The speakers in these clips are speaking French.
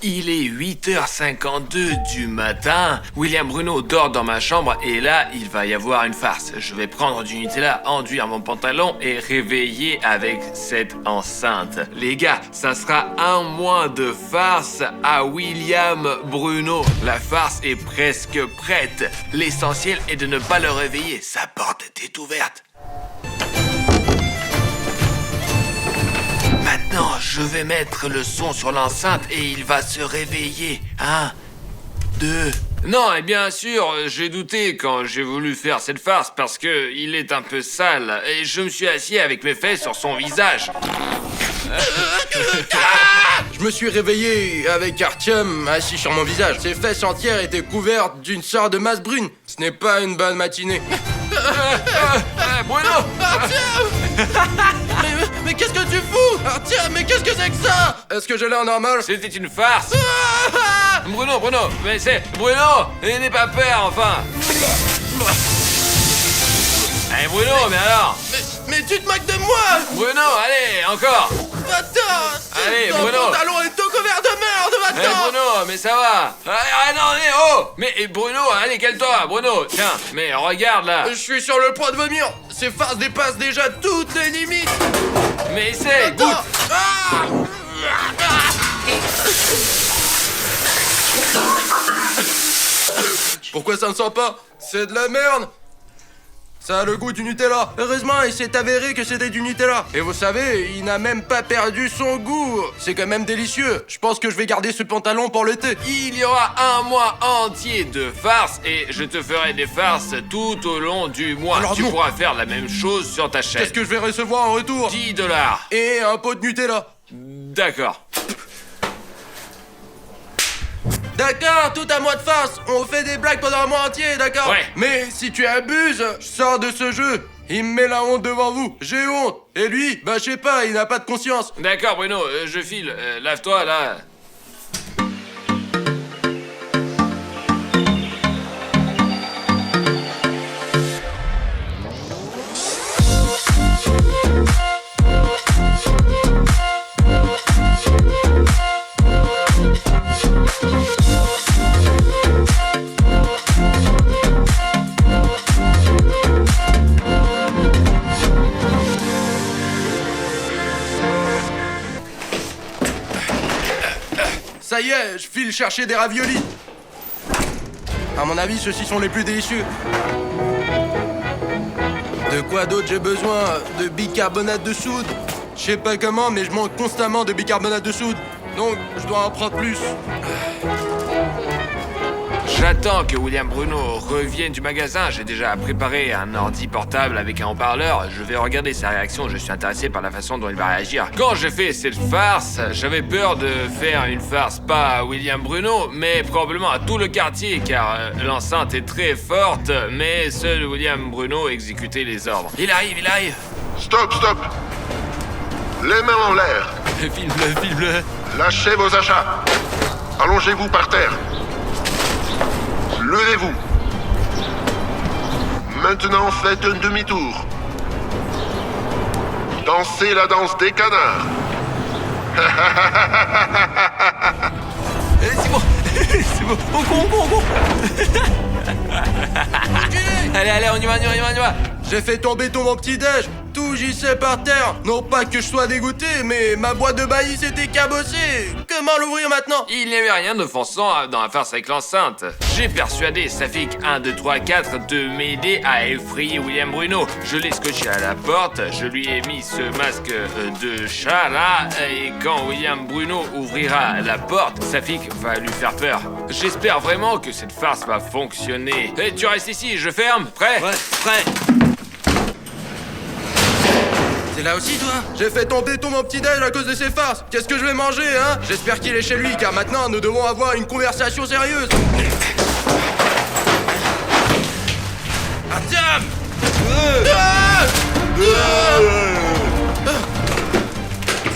Il est 8h52 du matin. William Bruno dort dans ma chambre et là, il va y avoir une farce. Je vais prendre du Nutella, enduire mon pantalon et réveiller avec cette enceinte. Les gars, ça sera un mois de farce à William Bruno. La farce est presque prête. L'essentiel est de ne pas le réveiller. Sa porte est ouverte. Maintenant, je vais mettre le son sur l'enceinte et il va se réveiller. 1, 2... Non, et bien sûr, j'ai douté quand j'ai voulu faire cette farce parce que il est un peu sale et je me suis assis avec mes fesses sur son visage. Je me suis réveillé avec Artyom assis sur mon visage. Ses fesses entières étaient couvertes d'une sorte de masse brune. Ce n'est pas une bonne matinée. Bruno! Mais qu'est-ce que tu fous? Artyom, mais qu'est-ce que c'est que ça? Est-ce que je l'ai en normal? C'était une farce! Bruno, mais c'est... Bruno! N'aie pas peur, enfin! Allez, Bruno, mais alors? Mais tu te moques de moi! Bruno, allez, encore! Va-t'en! Allez, ton Bruno! pantalon est tout couvert de merde, Allez, va-t'en! Bruno, mais ça va! Non, allez, oh! Mais Bruno, allez, calme-toi, Bruno! Tiens, mais regarde, là! Je suis sur le point de vomir! Ces farces dépassent déjà toutes les limites! Mais essaie, goûte! Pourquoi ça ne sent pas? C'est de la merde! Ça a le goût du Nutella. Heureusement, il s'est avéré que c'était du Nutella. Et vous savez, il n'a même pas perdu son goût. C'est quand même délicieux. Je pense que je vais garder ce pantalon pour l'été. Il y aura un mois entier de farces et je te ferai des farces tout au long du mois. Alors tu non. pourras faire la même chose sur ta chaîne. Qu'est-ce que je vais recevoir en retour? 10 $. Et un pot de Nutella. D'accord. D'accord, tout à moi de farce. On fait des blagues pendant un mois entier, d'accord? Ouais. Mais si tu abuses, je sors de ce jeu. Il me met la honte devant vous. J'ai honte. Et lui, bah je sais pas, il n'a pas de conscience. D'accord, Bruno, je file. Lave-toi, là. Ça y est, je file chercher des raviolis. À mon avis, ceux-ci sont les plus délicieux. De quoi d'autre j'ai besoin? De bicarbonate de soude. Je sais pas comment, mais je manque constamment de bicarbonate de soude. Donc, je dois en prendre plus. J'attends que William Bruno revienne du magasin. J'ai déjà préparé un ordi portable avec un haut-parleur. Je vais regarder sa réaction. Je suis intéressé par la façon dont il va réagir. Quand j'ai fait cette farce, j'avais peur de faire une farce pas à William Bruno, mais probablement à tout le quartier, car l'enceinte est très forte, mais seul William Bruno exécutait les ordres. Il arrive. Stop! Les mains en l'air. Filme-le. Lâchez vos achats. Allongez-vous par terre. Levez-vous. Maintenant, faites un demi-tour. Dansez la danse des canards. C'est bon. C'est bon. Bon. Allez, on y va. J'ai fait tomber tout mon petit-déj. Tout gissait par terre. Non pas que je sois dégoûté, mais ma boîte de maïs était cabossée. Comment l'ouvrir maintenant? Il n'y avait rien d'offensant dans la farce avec l'enceinte. J'ai persuadé Safik 1, 2, 3, 4 de m'aider à effrayer William Bruno. Je l'ai scotché à la porte, je lui ai mis ce masque de chat là, et quand William Bruno ouvrira la porte, Safik va lui faire peur. J'espère vraiment que cette farce va fonctionner. Et tu restes ici, je ferme. Prêt? Ouais, prêt. C'est là aussi, toi? J'ai fait tomber tout mon petit-déj à cause de ces farces. Qu'est-ce que je vais manger, hein? J'espère qu'il est chez lui, car maintenant, nous devons avoir une conversation sérieuse. Artyom!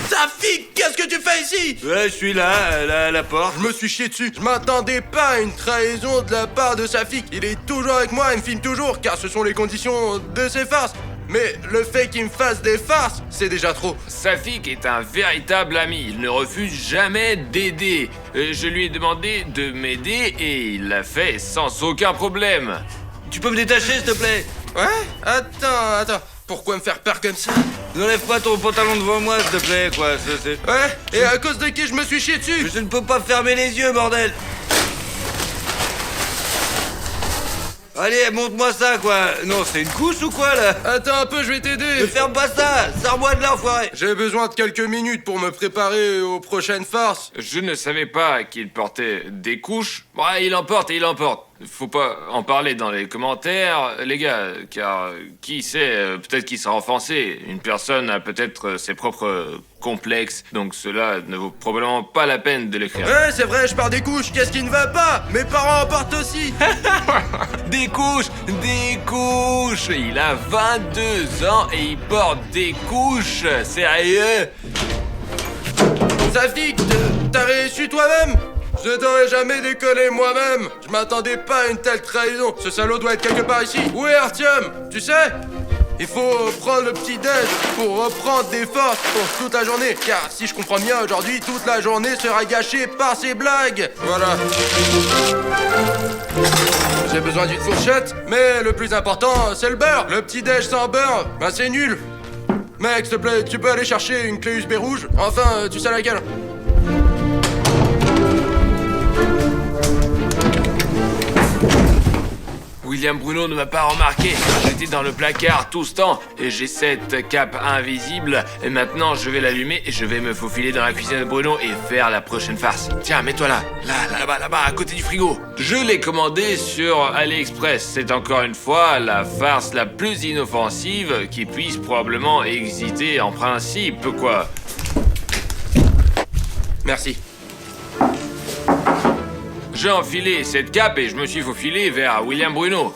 Safik, qu'est-ce que tu fais ici? Ouais, je suis là, à la porte. Je me suis chié dessus. Je m'attendais pas à une trahison de la part de Safik. Il est toujours avec moi, il me filme toujours, car ce sont les conditions de ses farces. mais le fait qu'il me fasse des farces, c'est déjà trop. Safik est un véritable ami, il ne refuse jamais d'aider. Je lui ai demandé de m'aider et il l'a fait sans aucun problème. Tu peux me détacher, s'il te plaît? Ouais? Attends. Pourquoi me faire peur comme ça? N'enlève pas ton pantalon devant moi, s'il te plaît, quoi. Ouais? Et à cause de qui je me suis chié dessus? Je ne peux pas fermer les yeux, bordel! Allez, montre-moi ça, quoi. Non, c'est une couche ou quoi, là? Attends un peu, je vais Ne t'aider. ferme pas ça! Sors-moi de là, enfoiré! J'ai besoin de quelques minutes pour me préparer aux prochaines farces. Je ne savais pas qu'il portait des couches. Ouais, il en porte et il en porte. Faut pas en parler dans les commentaires, les gars, car qui sait, peut-être qu'il sera offensé. Une personne a peut-être ses propres complexes, donc cela ne vaut probablement pas la peine de l'écrire. Ouais, c'est vrai, je pars des couches, qu'est-ce qui ne va pas? Mes parents en portent aussi. Des couches! Il a 22 ans et il porte des couches! Sérieux? Safik, t'as réussi toi-même? Je t'aurais jamais décollé moi-même. Je m'attendais pas à une telle trahison. Ce salaud doit être quelque part ici. Où est Artyom? Tu sais? Il faut prendre le petit déj pour reprendre des forces pour toute la journée. Car si je comprends bien, aujourd'hui, toute la journée sera gâchée par ces blagues. Voilà. J'ai besoin d'une fourchette, mais le plus important, c'est le beurre. Le petit déj sans beurre, ben c'est nul. Mec, s'il te plaît, tu peux aller chercher une clé USB rouge? Enfin, tu sais laquelle? William Bruno ne m'a pas remarqué. J'étais dans le placard tout ce temps et j'ai cette cape invisible. Et maintenant, je vais l'allumer et je vais me faufiler dans la cuisine de Bruno et faire la prochaine farce. Tiens, mets-toi là. Là-bas, à côté du frigo. Je l'ai commandé sur AliExpress. C'est encore une fois la farce la plus inoffensive qui puisse probablement exister en principe, quoi. Merci. J'ai enfilé cette cape et je me suis faufilé vers William Bruno.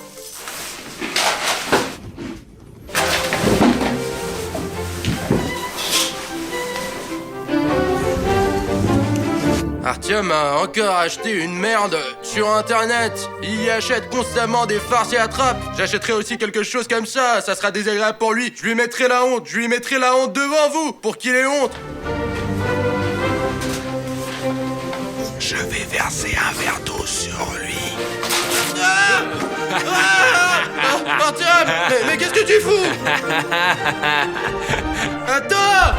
Artyom a encore acheté une merde sur internet. Il y achète constamment des farces et attrapes. J'achèterai aussi quelque chose comme ça sera désagréable pour lui. Je lui mettrai la honte devant vous pour qu'il ait honte. Je vais verser un verre d'eau sur lui. Artyom, mais qu'est-ce que tu fous? Attends!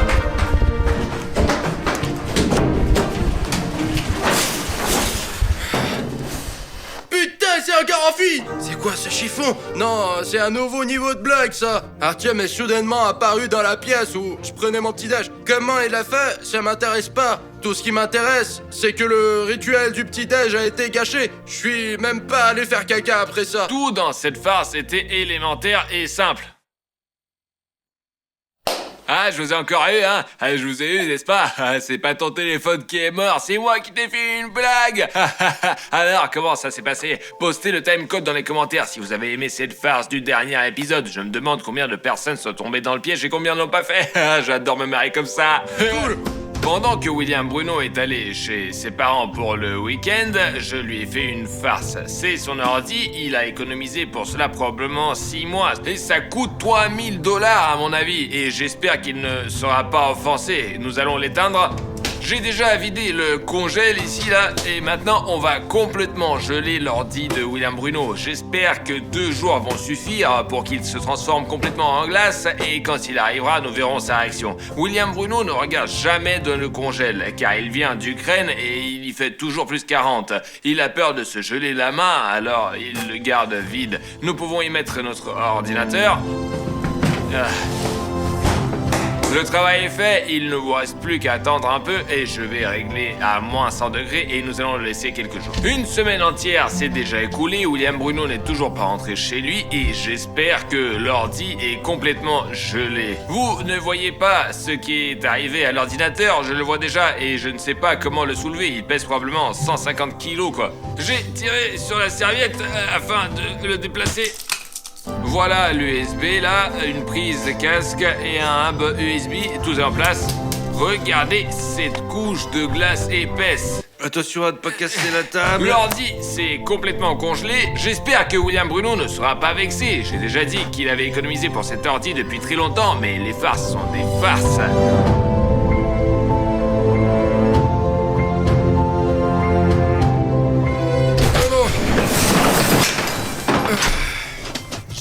Putain, c'est encore enfui! C'est quoi ce chiffon? Non, c'est un nouveau niveau de blague, ça! Artyom est soudainement apparu dans la pièce où je prenais mon petit-déj. Comment il a fait? Ça m'intéresse pas. Tout ce qui m'intéresse, c'est que le rituel du petit-déj a été gâché. Je suis même pas allé faire caca après ça. Tout dans cette farce était élémentaire et simple. Ah, je vous ai encore eu, hein? Ah, je vous ai eu, n'est-ce pas? Ah, c'est pas ton téléphone qui est mort, c'est moi qui t'ai fait une blague! Alors, comment ça s'est passé? Postez le timecode dans les commentaires si vous avez aimé cette farce du dernier épisode. Je me demande combien de personnes sont tombées dans le piège et combien n'ont pas fait. J'adore me marrer comme ça. Cool. Pendant que William Bruno est allé chez ses parents pour le week-end, je lui ai fait une farce. C'est son ordi, il a économisé pour cela probablement 6 mois. Et ça coûte $3000 à mon avis, et j'espère qu'il ne sera pas offensé. Nous allons l'éteindre. J'ai déjà vidé le congèle ici, là, et maintenant on va complètement geler l'ordi de William Bruno. J'espère que 2 jours vont suffire pour qu'il se transforme complètement en glace, et quand il arrivera, nous verrons sa réaction. William Bruno ne regarde jamais dans le congèle, car il vient d'Ukraine et il y fait toujours plus 40. Il a peur de se geler la main, alors il le garde vide. Nous pouvons y mettre notre ordinateur. Le travail est fait, il ne vous reste plus qu'à attendre un peu et je vais régler à moins 100 degrés et nous allons le laisser quelques jours. Une semaine entière s'est déjà écoulée, William Bruno n'est toujours pas rentré chez lui et j'espère que l'ordi est complètement gelé. Vous ne voyez pas ce qui est arrivé à l'ordinateur, je le vois déjà et je ne sais pas comment le soulever, il pèse probablement 150 kilos quoi. J'ai tiré sur la serviette afin de le déplacer. Voilà l'USB là, une prise de casque et un hub USB, tout est en place. Regardez cette couche de glace épaisse. Attention à ne pas casser la table. L'ordi, c'est complètement congelé. J'espère que William Bruno ne sera pas vexé. J'ai déjà dit qu'il avait économisé pour cet ordi depuis très longtemps, mais les farces sont des farces.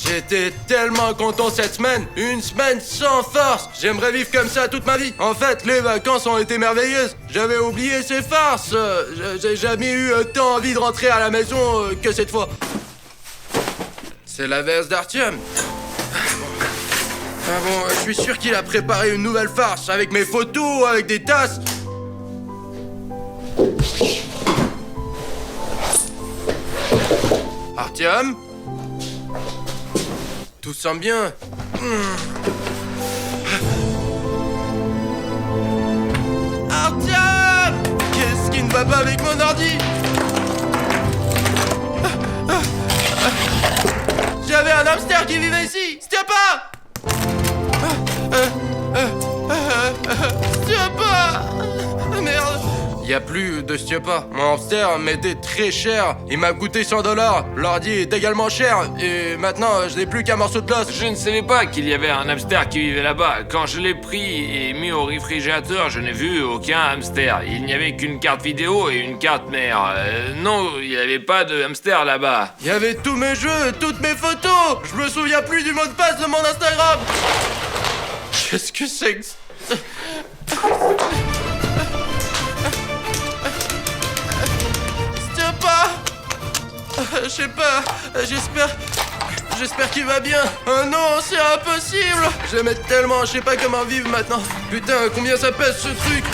J'étais tellement content cette semaine. Une semaine sans farce. J'aimerais vivre comme ça toute ma vie. En fait, les vacances ont été merveilleuses. J'avais oublié ces farces. J'ai jamais eu tant envie de rentrer à la maison que cette fois. C'est la veste d'Artyom. Ah bon, je suis sûr qu'il a préparé une nouvelle farce avec mes photos, avec des tasses. Artyom? Tout semble bien. Artyom! Qu'est-ce qui ne va pas avec mon ordi? J'avais un hamster qui vivait ici! Stiopa! Stiopa! Merde! Y a plus de Stiopa. Mon hamster m'était très cher. Il m'a coûté 100 $. L'ordi est également cher. Et maintenant, je n'ai plus qu'un morceau de l'os. Je ne savais pas qu'il y avait un hamster qui vivait là-bas. Quand je l'ai pris et mis au réfrigérateur, je n'ai vu aucun hamster. Il n'y avait qu'une carte vidéo et une carte mère. Non, il n'y avait pas de hamster là-bas. Il y avait tous mes jeux, toutes mes photos. Je me souviens plus du mot de passe de mon Instagram. Qu'est-ce que c'est que... Je sais pas, j'espère qu'il va bien. Oh non, c'est impossible. Je l'aimais tellement, je sais pas comment vivre maintenant. Putain, combien ça pèse ce truc?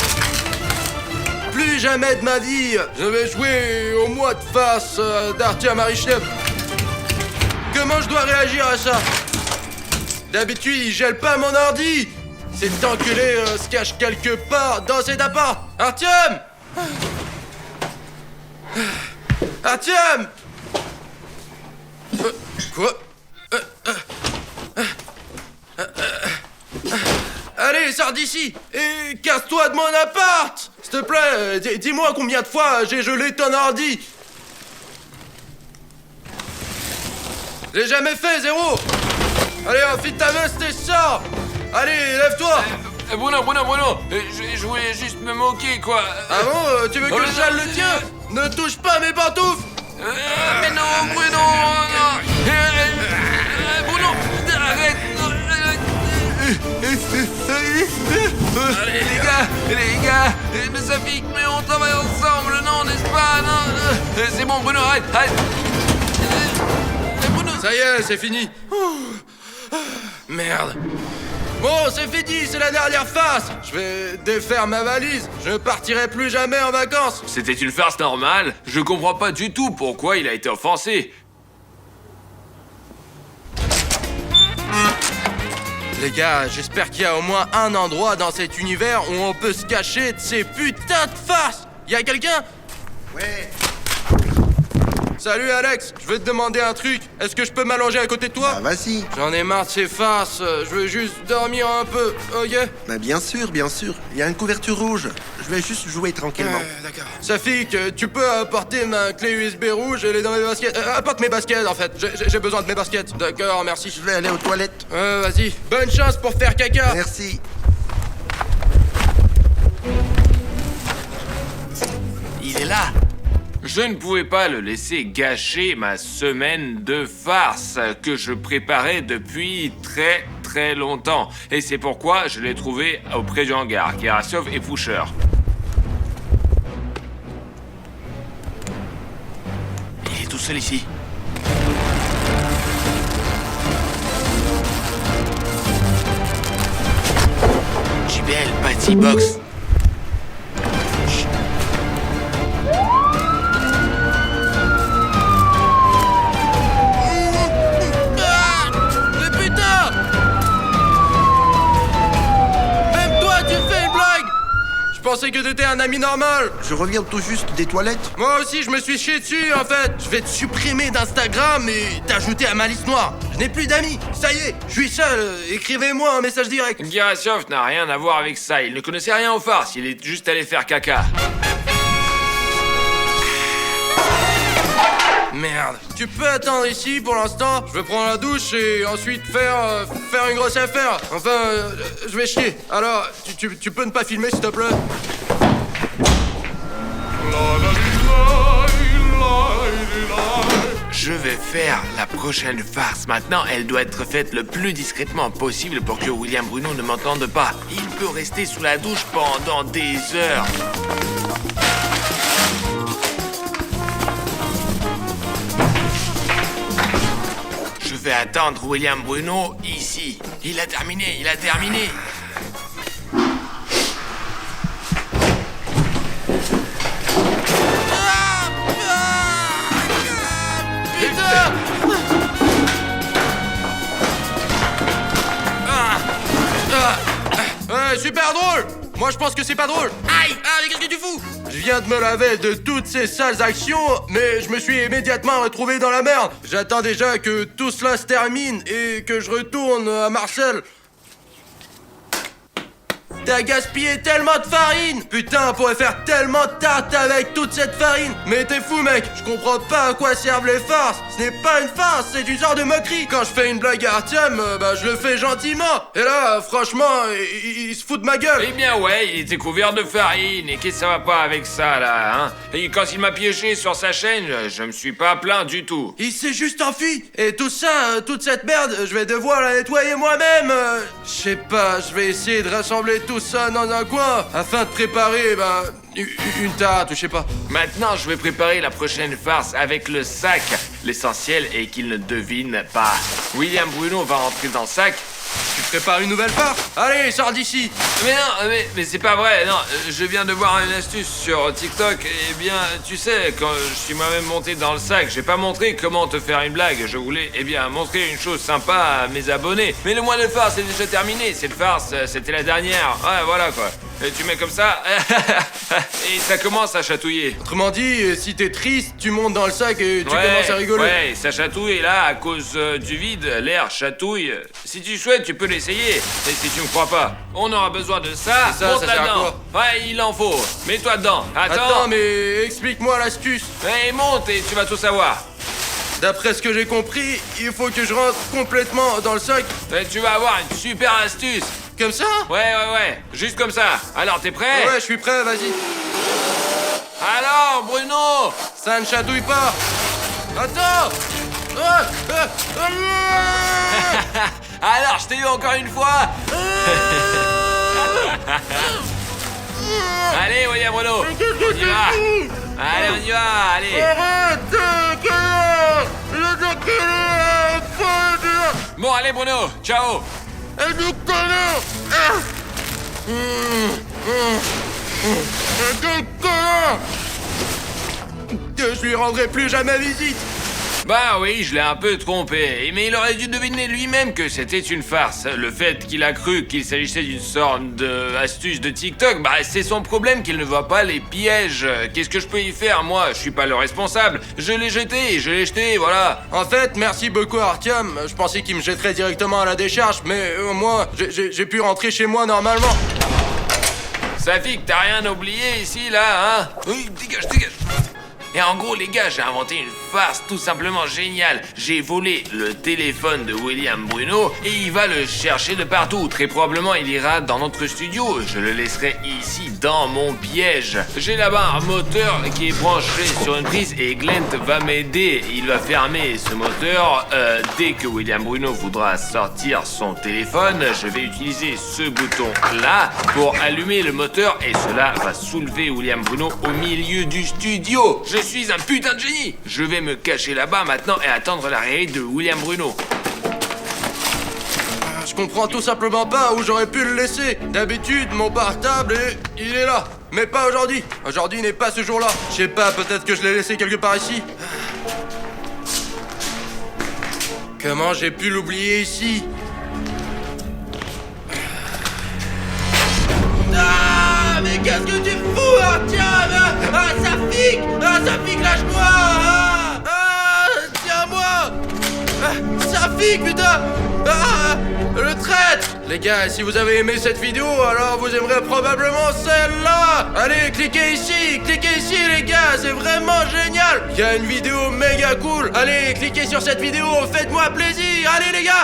Plus jamais de ma vie, je vais jouer au mois de face d'Artyom Aryshnev. Comment je dois réagir à ça? D'habitude, il gèle pas mon ordi. Cet enculé se cache quelque part dans cet appart. Artyom! Artyom! Quoi? Allez, sors d'ici et casse-toi de mon appart! S'il te plaît, dis-moi combien de fois j'ai gelé ton ordi? J'ai jamais fait, zéro! Allez, enfile ta veste et sors! Allez, lève-toi! Bruno, je voulais juste me moquer, quoi. Ah bon? Tu veux que je gèle le tien? Ne touche pas mes pantoufles! Mais non, Bruno, non. Bruno, arrête. Allez, les gars, mais ça pique, mais on travaille ensemble, non, n'est-ce pas? Non, c'est bon, Bruno, arrête. Bruno. Ça y est, c'est fini. Merde. Bon, c'est fini, c'est la dernière phase. Je vais défaire ma valise. Je partirai plus jamais en vacances. C'était une farce normale. Je comprends pas du tout pourquoi il a été offensé. Les gars, j'espère qu'il y a au moins un endroit dans cet univers où on peut se cacher de ces putains de farces. Y a quelqu'un? Ouais. Salut Alex, je veux te demander un truc. Est-ce que je peux m'allonger à côté de toi? Ah, vas-y. J'en ai marre de ces farces. Je veux juste dormir un peu, ok? Bah, bien sûr, bien sûr. Il y a une couverture rouge. Je vais juste jouer tranquillement. D'accord. Safik, tu peux apporter ma clé USB rouge, elle est dans mes baskets. Apporte mes baskets en fait. J'ai besoin de mes baskets. D'accord, merci. Je vais aller aux toilettes. Vas-y. Bonne chance pour faire caca. Merci. Il est là. Je ne pouvais pas le laisser gâcher ma semaine de farce que je préparais depuis très longtemps. Et c'est pourquoi je l'ai trouvé auprès du hangar, Gerassiov et Pusher. Il est tout seul ici. JBL, Patty Box. Je pensais que t'étais un ami normal. Je reviens tout juste des toilettes. Moi aussi, je me suis chié dessus, en fait. Je vais te supprimer d'Instagram et t'ajouter à ma liste noire. Je n'ai plus d'amis. Ça y est, je suis seul. Écrivez-moi un message direct. Gerassiov n'a rien à voir avec ça. Il ne connaissait rien aux farces. Il est juste allé faire caca. Merde. Tu peux attendre ici pour l'instant? Je vais prendre la douche et ensuite faire une grosse affaire. Enfin, je vais chier. Alors, tu peux ne pas filmer s'il te plaît? Je vais faire la prochaine farce. Maintenant, elle doit être faite le plus discrètement possible pour que William Bruno ne m'entende pas. Il peut rester sous la douche pendant des heures. Je vais attendre William Bruno ici. Il a terminé, il a terminé. Ouais, super drôle! Moi je pense que c'est pas drôle! Aïe! Ah, mais qu'est-ce que tu fous? Je viens de me laver de toutes ces sales actions, mais je me suis immédiatement retrouvé dans la merde. J'attends déjà que tout cela se termine et que je retourne à Marseille. T'as gaspillé tellement de farine! Putain, on pourrait faire tellement de tartes avec toute cette farine! Mais t'es fou, mec! Je comprends pas à quoi servent les farces! Ce n'est pas une farce, c'est une sorte de moquerie! Quand je fais une blague à Artyom, je le fais gentiment! Et là, franchement, il se fout de ma gueule! Eh bien ouais, il était couvert de farine, et qu'est-ce que ça va pas avec ça, là, hein? Et quand il m'a piégé sur sa chaîne, je me suis pas plaint du tout. Il s'est juste enfui! Et tout ça, toute cette merde, je vais devoir la nettoyer moi-même! Je sais pas, je vais essayer de rassembler tout ça dans un coin, afin de préparer, une tarte, je sais pas. Maintenant, je vais préparer la prochaine farce avec le sac. L'essentiel est qu'il ne devine pas. William Bruno va rentrer dans le sac. Tu prépares une nouvelle farce? Allez, sors d'ici! Mais non, mais c'est pas vrai, non, je viens de voir une astuce sur TikTok, eh bien, tu sais, quand je suis moi-même monté dans le sac, j'ai pas montré comment te faire une blague, je voulais, eh bien, montrer une chose sympa à mes abonnés. Mais le mois de farce est déjà terminé, cette farce, c'était la dernière, ouais, voilà quoi. Et tu mets comme ça, et ça commence à chatouiller. Autrement dit, si t'es triste, tu montes dans le sac et tu commences à rigoler. Ouais, ça chatouille, et là, à cause du vide, l'air chatouille. Si tu souhaites, tu peux l'essayer, et si tu me crois pas, on aura besoin de ça, ça monte sert à là-dedans. Ouais, il en faut, mets-toi dedans. Attends, mais explique-moi l'astuce. Et monte, et tu vas tout savoir. D'après ce que j'ai compris, il faut que je rentre complètement dans le sac. Et tu vas avoir une super astuce. Comme ça? Ouais, juste comme ça. Alors, t'es prêt? Ouais, je suis prêt, vas-y. Alors, Bruno! Ça ne chatouille pas. Attends! Alors, je t'ai eu encore une fois. Allez, William Bruno, on y va. Allez, on y va, allez. Bon, allez, Bruno, ciao. Je lui rendrai plus jamais visite. Bah oui, je l'ai un peu trompé, mais il aurait dû deviner lui-même que c'était une farce. Le fait qu'il a cru qu'il s'agissait d'une sorte d'astuce de TikTok, bah c'est son problème qu'il ne voit pas les pièges. Qu'est-ce que je peux y faire, moi? Je suis pas le responsable. Je l'ai jeté, voilà. En fait, merci beaucoup Artyom. Je pensais qu'il me jetterait directement à la décharge, mais au moins, j'ai pu rentrer chez moi normalement. Safik, t'as rien oublié ici, là, hein? Oui, dégage. Et en gros, les gars, j'ai inventé une farce tout simplement géniale. J'ai volé le téléphone de William Bruno et il va le chercher de partout. Très probablement, il ira dans notre studio. Je le laisserai ici, dans mon piège. J'ai là-bas un moteur qui est branché sur une prise et Glent va m'aider. Il va fermer ce moteur. Dès que William Bruno voudra sortir son téléphone, je vais utiliser ce bouton-là pour allumer le moteur et cela va soulever William Bruno au milieu du studio. Je suis un putain de génie! Je vais me cacher là-bas maintenant et attendre l'arrivée de William Bruno. Je comprends tout simplement pas où j'aurais pu le laisser. D'habitude, mon portable, il est là. Mais pas aujourd'hui. Aujourd'hui n'est pas ce jour-là. Je sais pas, peut-être que je l'ai laissé quelque part ici. Comment j'ai pu l'oublier ici? Ah, mais qu'est-ce que tu fous, Artyom? Safik, lâche-moi! Tiens-moi! Safik, putain! Le traître! Les gars, si vous avez aimé cette vidéo, alors vous aimerez probablement celle-là. Allez, cliquez ici les gars, c'est vraiment génial. Il y a une vidéo méga cool. Allez, cliquez sur cette vidéo, faites-moi plaisir. Allez les gars.